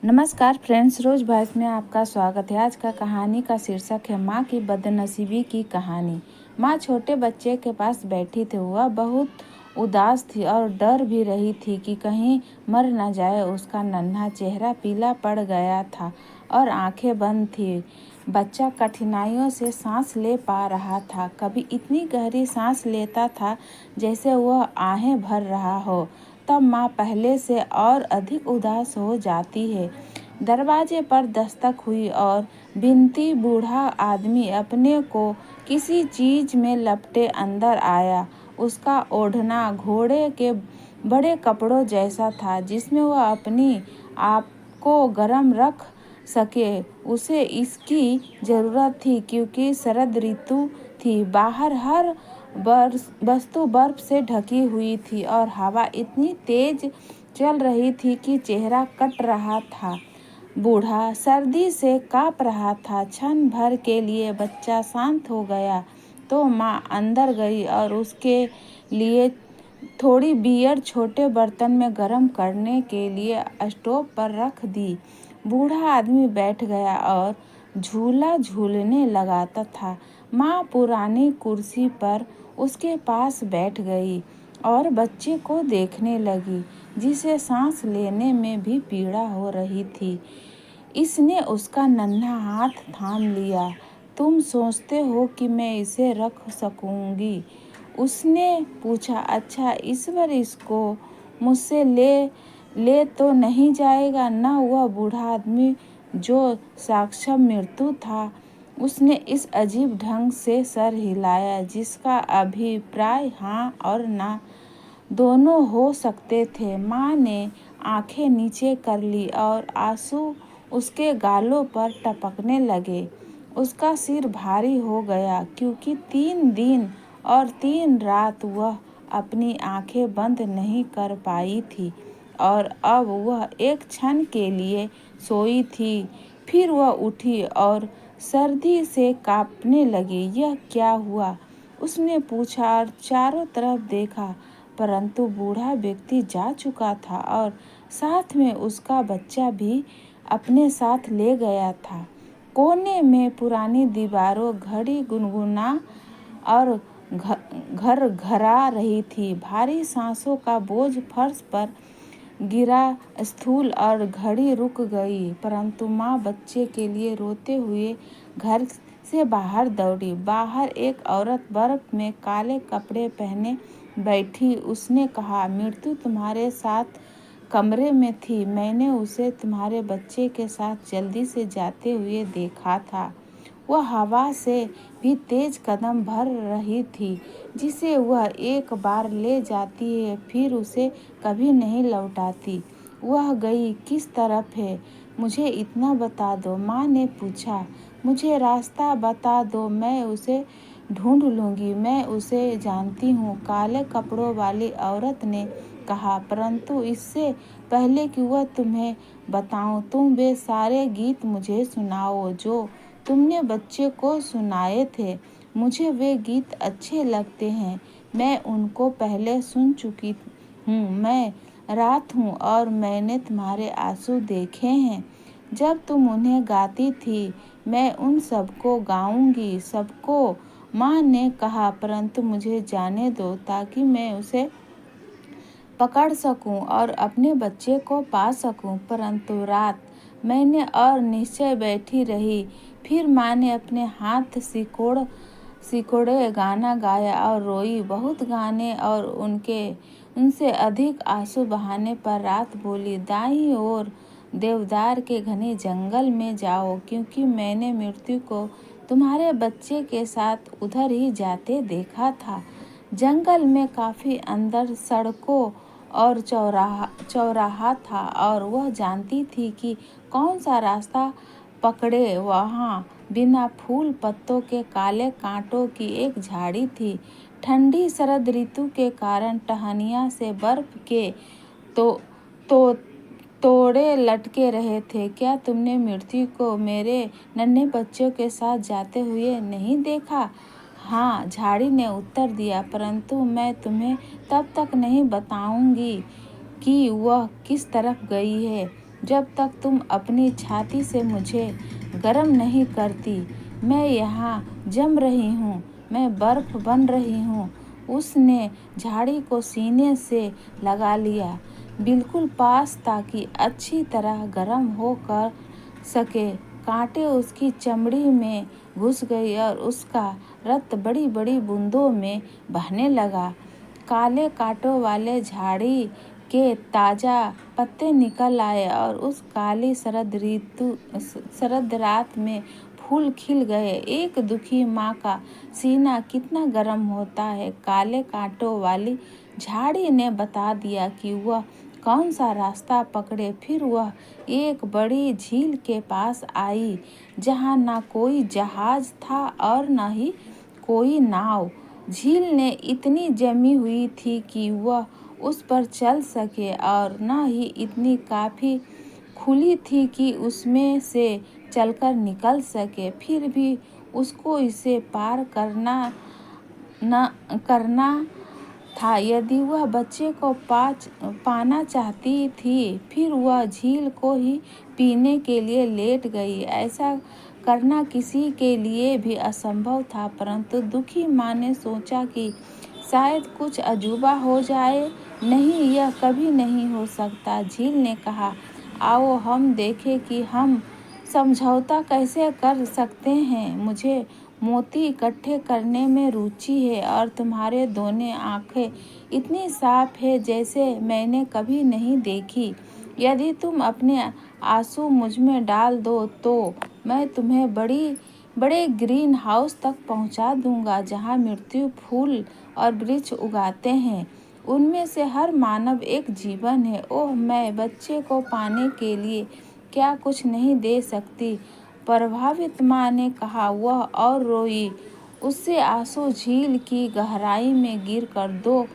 नमस्कार फ्रेंड्स, रोज वॉइस में आपका स्वागत है। आज का कहानी का शीर्षक है माँ की बदनसीबी की कहानी। माँ छोटे बच्चे के पास बैठी थी। वह बहुत उदास थी और डर भी रही थी कि कहीं मर न जाए। उसका नन्हा चेहरा पीला पड़ गया था और आंखें बंद थी। बच्चा कठिनाइयों से सांस ले पा रहा था। कभी इतनी गहरी सांस लेता था जैसे वह आहें भर रहा हो। तब माँ पहले से और अधिक उदास हो जाती है। दरवाजे पर दस्तक हुई और बिनती बूढ़ा आदमी अपने को किसी चीज में लपटे अंदर आया। उसका ओढ़ना घोड़े के बड़े कपड़ों जैसा था जिसमें वह अपनी आप को गर्म रख सके। उसे इसकी जरूरत थी क्योंकि शरद ऋतु थी। बाहर हर वस्तु बर्फ से ढकी हुई थी और हवा इतनी तेज चल रही थी कि चेहरा कट रहा था। बूढ़ा सर्दी से कांप रहा था। क्षण भर के लिए बच्चा शांत हो गया तो माँ अंदर गई और उसके लिए थोड़ी बियर छोटे बर्तन में गर्म करने के लिए स्टोव पर रख दी। बूढ़ा आदमी बैठ गया और झूला झूलने लगाता था। माँ पुरानी कुर्सी पर उसके पास बैठ गई और बच्चे को देखने लगी जिसे सांस लेने में भी पीड़ा हो रही थी। इसने उसका नन्हा हाथ थाम लिया। तुम सोचते हो कि मैं इसे रख सकूंगी? उसने पूछा। अच्छा, ईश्वर इसको मुझसे ले तो नहीं जाएगा ना? वह बूढ़ा आदमी जो साक्षात मृत्यु था, उसने इस अजीब ढंग से सर हिलाया जिसका अभिप्राय हाँ और ना दोनों हो सकते थे। माँ ने आंखें नीचे कर ली और आंसू उसके गालों पर टपकने लगे। उसका सिर भारी हो गया क्योंकि 3 दिन और 3 रात वह अपनी आंखें बंद नहीं कर पाई थी और अब वह एक क्षण के लिए सोई थी। फिर वह उठी और सर्दी से कांपने लगी। यह क्या हुआ? उसने पूछा और चारों तरफ देखा, परंतु बूढ़ा व्यक्ति जा चुका था और साथ में उसका बच्चा भी अपने साथ ले गया था। कोने में पुरानी दीवारों घड़ी गुनगुना और घर घरा रही थी। भारी सांसों का बोझ फर्श पर गिरा। स्थूल और घड़ी रुक गई, परंतु माँ बच्चे के लिए रोते हुए घर से बाहर दौड़ी। बाहर एक औरत बर्फ में काले कपड़े पहने बैठी। उसने कहा, मृत्यु तुम्हारे साथ कमरे में थी। मैंने उसे तुम्हारे बच्चे के साथ जल्दी से जाते हुए देखा था। वह हवा से भी तेज कदम भर रही थी। जिसे वह एक बार ले जाती है फिर उसे कभी नहीं लौटाती। वह गई किस तरफ है? मुझे इतना बता दो, माँ ने पूछा। मुझे रास्ता बता दो, मैं उसे ढूंढ लूंगी। मैं उसे जानती हूँ, काले कपड़ों वाली औरत ने कहा। परंतु इससे पहले कि वह तुम्हें बताऊं, तुम वे सारे गीत मुझे सुनाओ जो तुमने बच्चे को सुनाए थे। मुझे वे गीत अच्छे लगते हैं। मैं उनको पहले सुन चुकी हूँ। मैं रात हूँ और मैंने तुम्हारे आंसू देखे हैं जब तुम उन्हें गाती थी। मैं उन सबको गाऊंगी, सबको, माँ ने कहा। परंतु मुझे जाने दो ताकि मैं उसे पकड़ सकूं और अपने बच्चे को पा सकूं। परंतु रात मैंने और निश्चय बैठी रही। फिर माँ ने अपने हाथ सिकोड़े गाना गाया और रोई। बहुत गाने और उनसे अधिक आंसू बहाने पर रात बोली, दाईं ओर देवदार के घने जंगल में जाओ, क्योंकि मैंने मृत्यु को तुम्हारे बच्चे के साथ उधर ही जाते देखा था। जंगल में काफी अंदर सड़कों और चौराहा था और वह जानती थी कि कौन सा रास्ता पकड़े। वहाँ बिना फूल पत्तों के काले कांटों की एक झाड़ी थी। ठंडी शरद ऋतु के कारण टहनियाँ से बर्फ के तो तो तोड़े लटके रहे थे। क्या तुमने मृत्यु को मेरे नन्हे बच्चों के साथ जाते हुए नहीं देखा? हाँ, झाड़ी ने उत्तर दिया, परंतु मैं तुम्हें तब तक नहीं बताऊंगी कि वह किस तरफ गई है जब तक तुम अपनी छाती से मुझे गर्म नहीं करती। मैं यहाँ जम रही हूँ, मैं बर्फ बन रही हूँ। उसने झाड़ी को सीने से लगा लिया, बिल्कुल पास, ताकि अच्छी तरह गर्म हो कर सके। कांटे उसकी चमड़ी में घुस गई और उसका रक्त बड़ी बड़ी बूंदों में बहने लगा। काले कांटों वाले झाड़ी के ताज़ा पत्ते निकल आए और उस काली शरद रात में फूल खिल गए। एक दुखी माँ का सीना कितना गर्म होता है। काले कांटों वाली झाड़ी ने बता दिया कि वह कौन सा रास्ता पकड़े। फिर वह एक बड़ी झील के पास आई, जहाँ ना कोई जहाज था और न ही कोई नाव। झील ने इतनी जमी हुई थी कि वह उस पर चल सके और न ही इतनी काफ़ी खुली थी कि उसमें से चलकर निकल सके। फिर भी उसको इसे पार करना था। यदि वह बच्चे को पाना चाहती थी, फिर वह झील को ही पीने के लिए लेट गई। ऐसा करना किसी के लिए भी असंभव था, परंतु दुखी माँ ने सोचा कि शायद कुछ अजूबा हो जाए। नहीं, यह कभी नहीं हो सकता। झील ने कहा, आओ हम देखें कि हम समझौता कैसे कर सकते हैं। मुझे मोती इकट्ठे करने में रुचि है और तुम्हारे दोनों आंखें इतनी साफ है जैसे मैंने कभी नहीं देखी। यदि तुम अपने आंसू मुझ में डाल दो तो मैं तुम्हें बड़े ग्रीन हाउस तक पहुंचा दूंगा, जहां मृत्यु फूल और वृक्ष उगाते हैं। उनमें से हर मानव एक जीवन है। ओह, मैं बच्चे को पाने के लिए क्या कुछ नहीं दे सकती। प्रभावित माँ ने कहा। वह और रोई। उससे आंसू झील की गहराई में गिरकर दो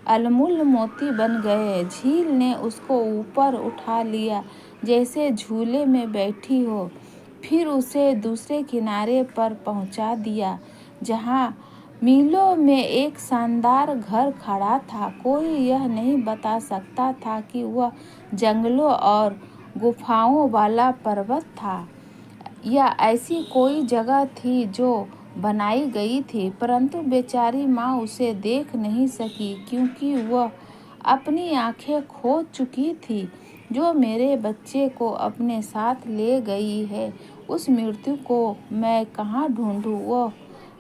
अनमोल मोती बन गए। झील ने उसको ऊपर उठा लिया जैसे झूले में बैठी हो, फिर उसे दूसरे किनारे पर पहुंचा दिया, जहां मीलों में एक शानदार घर खड़ा था। कोई यह नहीं बता सकता था कि वह जंगलों और गुफाओं वाला पर्वत था या ऐसी कोई जगह थी जो बनाई गई थी, परंतु बेचारी माँ उसे देख नहीं सकी, क्योंकि वह अपनी आंखें खो चुकी थी। जो मेरे बच्चे को अपने साथ ले गई है, उस मृत्यु को मैं कहाँ ढूंढूं? वह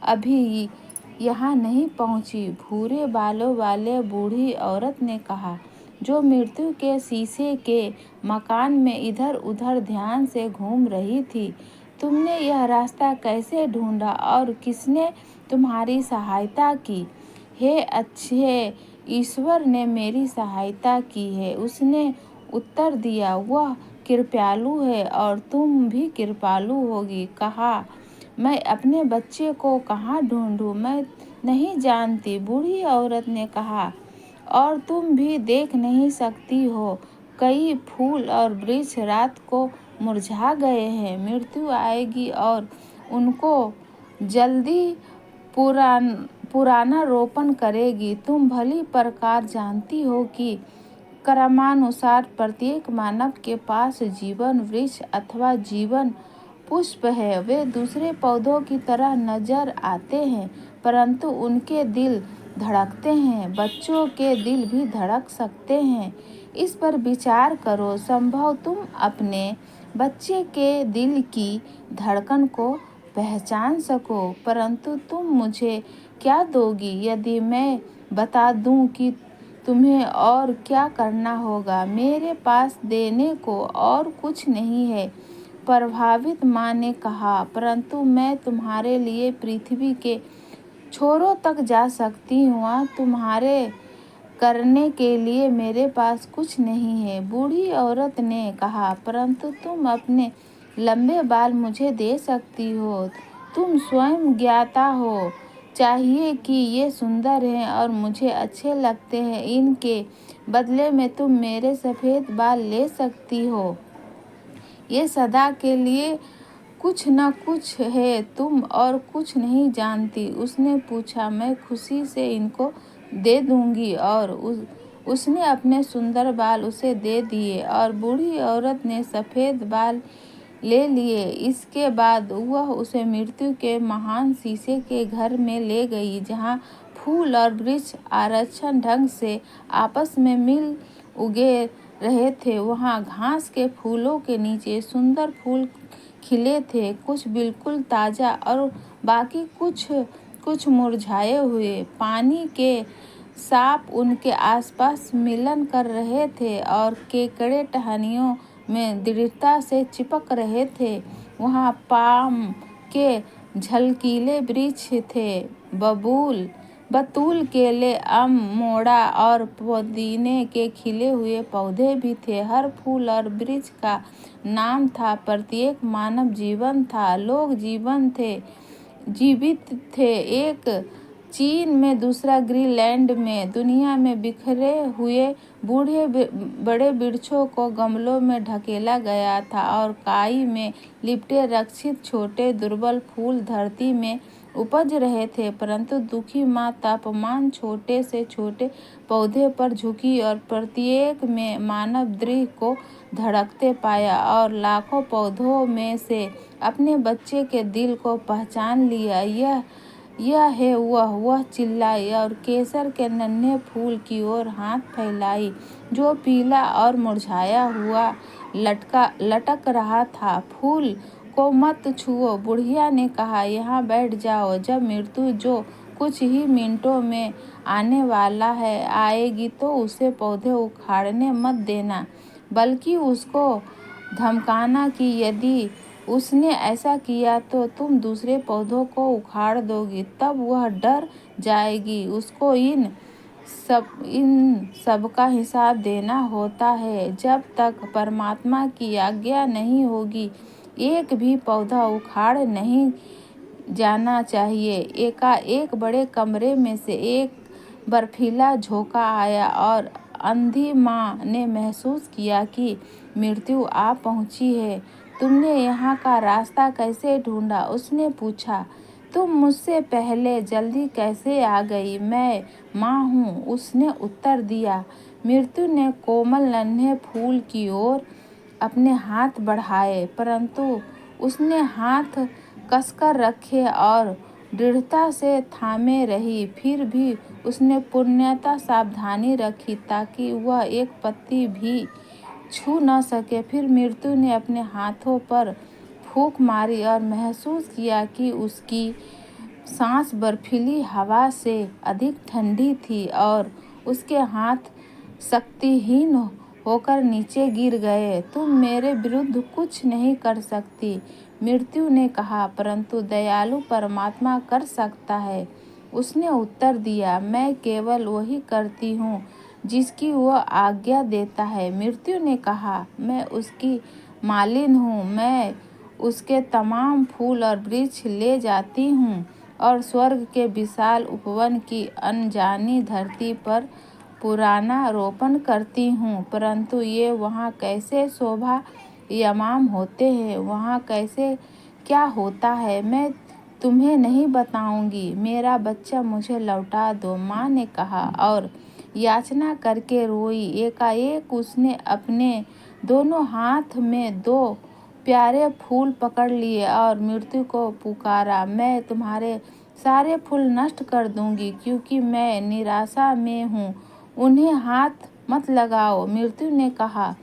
अभी यहाँ नहीं पहुँची, भूरे बालों वाले बूढ़ी औरत ने कहा, जो मृत्यु के शीशे के मकान में इधर उधर ध्यान से घूम रही थी। तुमने यह रास्ता कैसे ढूंढा और किसने तुम्हारी सहायता की? हे अच्छे ईश्वर ने मेरी सहायता की है, उसने उत्तर दिया। वह कृपालु है और तुम भी कृपालु होगी। कहा, मैं अपने बच्चे को कहाँ ढूंढूं? मैं नहीं जानती, बूढ़ी औरत ने कहा, और तुम भी देख नहीं सकती हो। कई फूल और वृक्ष रात को मुरझा गए हैं। मृत्यु आएगी और उनको जल्दी पुराना रोपण करेगी। तुम भली प्रकार जानती हो कि क्रमानुसार प्रत्येक मानव के पास जीवन वृक्ष अथवा जीवन पुष्प है। वे दूसरे पौधों की तरह नजर आते हैं, परंतु उनके दिल धड़कते हैं। बच्चों के दिल भी धड़क सकते हैं। इस पर विचार करो। संभव तुम अपने बच्चे के दिल की धड़कन को पहचान सको, परंतु तुम मुझे क्या दोगी यदि मैं बता दूं कि तुम्हें और क्या करना होगा? मेरे पास देने को और कुछ नहीं है, प्रभावित माँ ने कहा, परंतु मैं तुम्हारे लिए पृथ्वी के छोरों तक जा सकती हूँ। तुम्हारे करने के लिए मेरे पास कुछ नहीं है, बूढ़ी औरत ने कहा, परंतु तुम अपने लंबे बाल मुझे दे सकती हो। तुम स्वयं ज्ञाता हो चाहिए कि ये सुंदर हैं और मुझे अच्छे लगते हैं। इनके बदले में तुम मेरे सफ़ेद बाल ले सकती हो। ये सदा के लिए कुछ न कुछ है, तुम और कुछ नहीं जानती। उसने पूछा, मैं खुशी से इनको दे दूंगी। और उसने अपने सुंदर बाल उसे दे दिए और बूढ़ी औरत ने सफ़ेद बाल ले लिए। इसके बाद वह उसे मृत्यु के महान शीशे के घर में ले गई, जहाँ फूल और वृक्ष आरक्षण ढंग से आपस में मिल उगे रहे थे। वहाँ घास के फूलों के नीचे सुंदर फूल खिले थे, कुछ बिल्कुल ताज़ा और बाकी कुछ कुछ मुरझाए हुए। पानी के सांप उनके आसपास मिलन कर रहे थे और केकड़े टहनियों में दृढ़ता से चिपक रहे थे। वहाँ पाम के झलकीले वृक्ष थे, बतूल, केले, आम, मोड़ा और पुदीने के खिले हुए पौधे भी थे। हर फूल और वृक्ष का नाम था, प्रत्येक मानव जीवन था, लोग जीवित थे। एक चीन में, दूसरा ग्रीनलैंड में। दुनिया में बिखरे हुए बड़े वृक्षों को गमलों में ढकेला गया था और काई में लिपटे रक्षित छोटे दुर्बल फूल धरती में उपज रहे थे। परंतु दुखी माँ तापमान छोटे से छोटे पौधे पर झुकी और प्रत्येक में मानव देह को धड़कते पाया और लाखों पौधों में से अपने बच्चे के दिल को पहचान लिया। यह है वह चिल्लाई और केसर के नन्हे फूल की ओर हाथ फैलाई, जो पीला और मुरझाया हुआ लटक रहा था। फूल को मत छुओ, बुढ़िया ने कहा, यहाँ बैठ जाओ। जब मृत्यु, जो कुछ ही मिनटों में आने वाला है, आएगी तो उसे पौधे उखाड़ने मत देना, बल्कि उसको धमकाना कि यदि उसने ऐसा किया तो तुम दूसरे पौधों को उखाड़ दोगी। तब वह डर जाएगी। उसको इन सब का हिसाब देना होता है। जब तक परमात्मा की आज्ञा नहीं होगी, एक भी पौधा उखाड़ नहीं जाना चाहिए। एकाएक बड़े कमरे में से एक बर्फीला झोंका आया और अंधी माँ ने महसूस किया कि मृत्यु आ पहुंची है। तुमने यहाँ का रास्ता कैसे ढूंढा? उसने पूछा। तुम मुझसे पहले जल्दी कैसे आ गई? मैं माँ हूँ, उसने उत्तर दिया। मृत्यु ने कोमल नन्हे फूल की ओर अपने हाथ बढ़ाए, परंतु उसने हाथ कसकर रखे और दृढ़ता से थामे रही। फिर भी उसने पूर्णतः सावधानी रखी ताकि वह एक पत्ती भी छू न सके। फिर मृत्यु ने अपने हाथों पर फूंक मारी और महसूस किया कि उसकी सांस बर्फीली हवा से अधिक ठंडी थी और उसके हाथ शक्तिहीन होकर नीचे गिर गए। तुम मेरे विरुद्ध कुछ नहीं कर सकती, मृत्यु ने कहा, परंतु दयालु परमात्मा कर सकता है, उसने उत्तर दिया। मैं केवल वही करती हूँ जिसकी वह आज्ञा देता है, मृत्यु ने कहा। मैं उसकी मालिन हूँ, मैं उसके तमाम फूल और वृक्ष ले जाती हूँ और स्वर्ग के विशाल उपवन की अनजानी धरती पर पुराना रोपण करती हूँ। परंतु ये वहाँ कैसे शोभायमान होते हैं, वहाँ कैसे क्या होता है, मैं तुम्हें नहीं बताऊंगी। मेरा बच्चा मुझे लौटा दो, माँ ने कहा और याचना करके रोई। एकाएक उसने अपने दोनों हाथ में 2 प्यारे फूल पकड़ लिए और मृत्यु को पुकारा। मैं तुम्हारे सारे फूल नष्ट कर दूंगी क्योंकि मैं निराशा में हूँ, उन्हें हाथ मत लगाओ, मृत्यु ने कहा।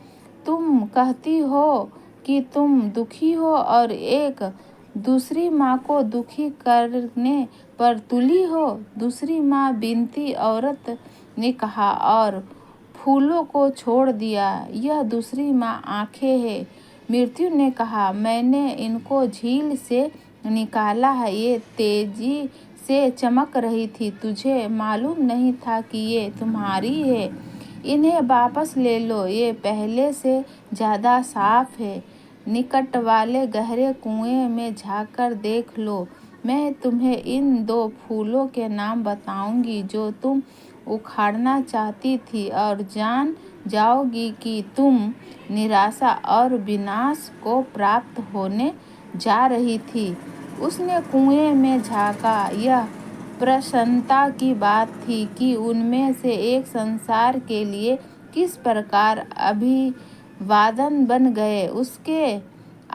तुम कहती हो कि तुम दुखी हो और एक दूसरी माँ को दुखी करने पर तुली हो, दूसरी माँ बिनती औरत ने कहा और फूलों को छोड़ दिया। यह दूसरी माँ आंखें हैं, मृत्यु ने कहा। मैंने इनको झील से निकाला है, ये तेजी से चमक रही थी, तुझे मालूम नहीं था कि ये तुम्हारी है। इन्हें वापस ले लो, ये पहले से ज़्यादा साफ है। निकट वाले गहरे कुएं में झांककर देख लो। मैं तुम्हें इन 2 फूलों के नाम बताऊंगी जो तुम उखाड़ना चाहती थी और जान जाओगी कि तुम निराशा और विनाश को प्राप्त होने जा रही थी। उसने कुएं में झांका। यह प्रसन्नता की बात थी कि उनमें से एक संसार के लिए किस प्रकार अभिवादन बन गए। उसके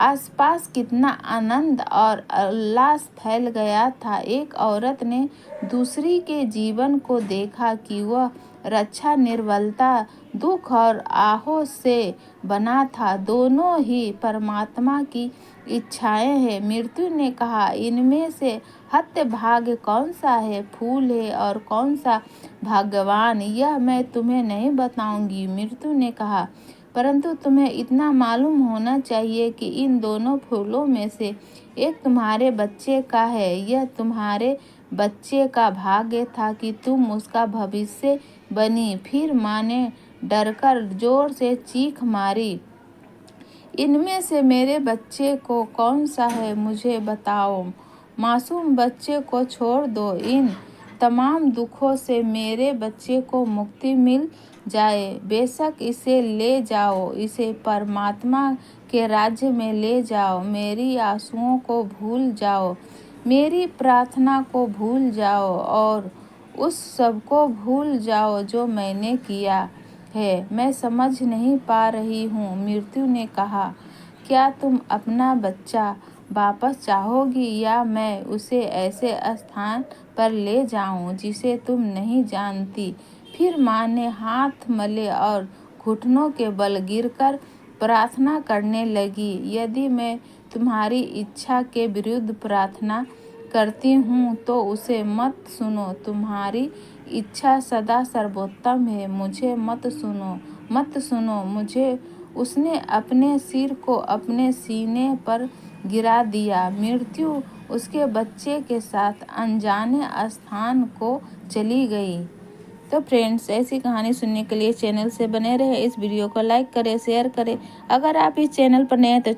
आसपास कितना आनंद और उल्लास फैल गया था। एक औरत ने दूसरी के जीवन को देखा कि वह रक्षा, निर्बलता, दुख और आहो से बना था। दोनों ही परमात्मा की इच्छाएं हैं। मृत्यु ने कहा, इनमें से हतभाग्य कौन सा है, फूल है और कौन सा भाग्यवान, यह मैं तुम्हें नहीं बताऊंगी। मृत्यु ने कहा, परंतु तुम्हें इतना मालूम होना चाहिए कि इन दोनों फूलों में से एक तुम्हारे बच्चे का है। यह तुम्हारे बच्चे का भाग्य था कि तुम उसका भविष्य बनी। फिर माँ ने डरकर जोर से चीख मारी, इनमें से मेरे बच्चे को कौन सा है, मुझे बताओ। मासूम बच्चे को छोड़ दो। इन तमाम दुखों से मेरे बच्चे को मुक्ति मिल जाए। बेशक इसे ले जाओ, इसे परमात्मा के राज्य में ले जाओ। मेरी आंसुओं को भूल जाओ, मेरी प्रार्थना को भूल जाओ और उस सब को भूल जाओ जो मैंने किया है। मैं समझ नहीं पा रही हूँ। मृत्यु ने कहा, क्या तुम अपना बच्चा वापस चाहोगी या मैं उसे ऐसे स्थान पर ले जाऊं जिसे तुम नहीं जानती। फिर माँ ने हाथ मले और घुटनों के बल गिरकर प्रार्थना करने लगी, यदि मैं तुम्हारी इच्छा के विरुद्ध प्रार्थना करती हूँ तो उसे मत सुनो। तुम्हारी इच्छा सदा सर्वोत्तम है, मुझे मत सुनो, मत सुनो मुझे। उसने अपने सिर को अपने सीने पर गिरा दिया। मृत्यु उसके बच्चे के साथ अनजाने स्थान को चली गई। तो फ्रेंड्स, ऐसी कहानी सुनने के लिए चैनल से बने रहे। इस वीडियो को लाइक करें, शेयर करें। अगर आप इस चैनल पर नए हैं तो